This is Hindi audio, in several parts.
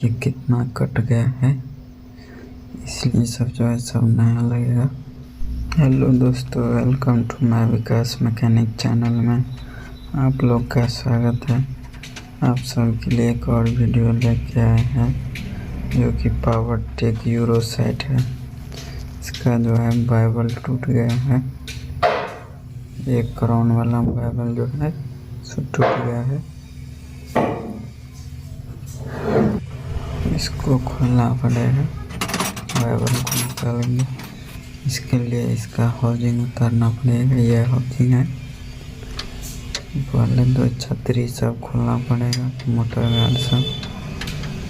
ये कितना कट गया है, इसलिए सब जो है सब नया लगेगा। हेलो दोस्तों, welcome to my Vikas mechanic channel में आप लोग का स्वागत है। आप सबके लिए एक और वीडियो लेके आए हैं जो कि पावर टेक यूरो सेट है। इसका जो है बाइबल टूट गया है। एक क्राउन वाला बाइबल जो है सो टूट गया है। इसको खोलना पड़ेगा, बाइबल को निकालेंगे। इसके लिए इसका हाउजिंग उतारना पड़ेगा। यह हाउजिंग है। पहले तो छतरी सब खोलना पड़ेगा, मोटर गार्ड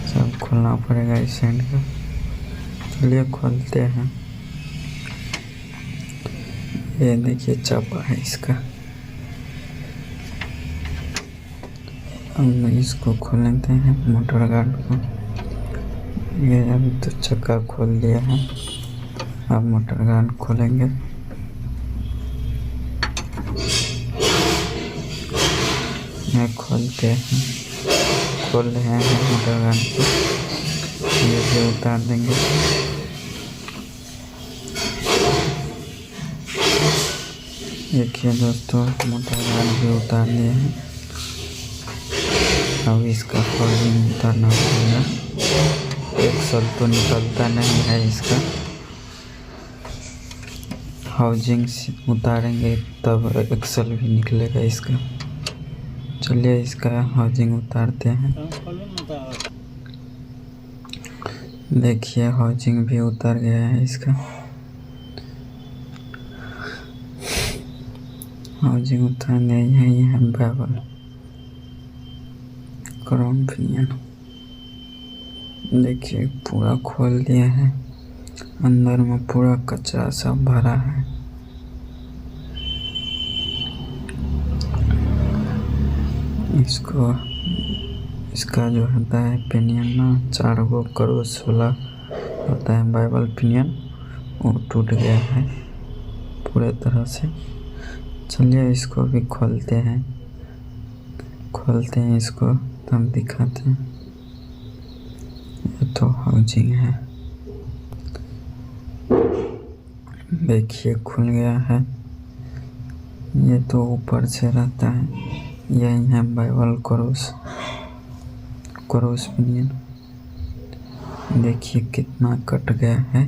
सब खोलना पड़ेगा इस एंड का। चलिए खोलते हैं। ये देखिए चापा है इसका। अब इसको खोल लेते हैं मोटर गार्ड को। ये अभी तो चक्का खोल दिया है, अब मोटर गार्ड खोलेंगे। ये खोलते हैं, खोल रहे हैं मोटर गार्ड को। ये भी उतार देंगे। देखिए दोस्तों, मोटर गार्ड भी उतार दिए हैं। अब इसका हाउजिंग उतारना पड़ेगा। एक्सल तो निकलता नहीं है इसका। हाउजिंग उतारेंगे तब एक्सल भी निकलेगा इसका। चलिए इसका हाउजिंग उतारते हैं। देखिए हाउजिंग भी उतर गया है इसका। हाउजिंग उतारने यही है बाइबल क्राउन पिनियन। देखिए पूरा खोल दिया है, अंदर में पूरा कचरा सब भरा है। इसका जो होता है पिनियन ना, 4 गो क्रोस वाला होता है बाइबल पिनियन, वो टूट गया है पूरे तरह से। चलिए इसको भी खोलते हैं इसको, तब दिखाते हैं। ये तो हाउजिंग है, देखिए खुल गया है। ये तो ऊपर से रहता है, यही है बाइबल क्रोस पिनियन। देखिए कितना कट गया है,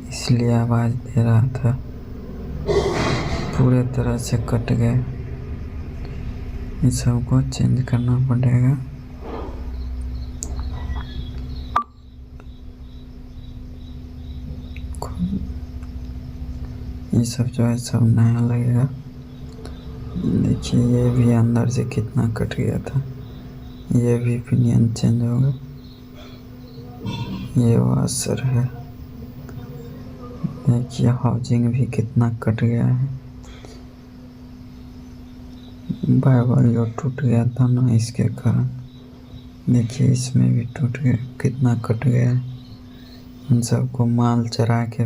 इसलिए आवाज़ दे रहा था। पूरे तरह से कट गया। इस सबको चेंज करना पड़ेगा। ये सब जो है सब नया लगेगा। देखिए ये भी अंदर से कितना कट गया था। ये भी पिनियन चेंज होगा। ये वाशर है। देखिए हाउजिंग भी कितना कट गया है। बाइबल जो टूट गया था ना, इसके कारण देखिए इसमें भी टूट गया, कितना कट गया है। इन सबको माल चरा के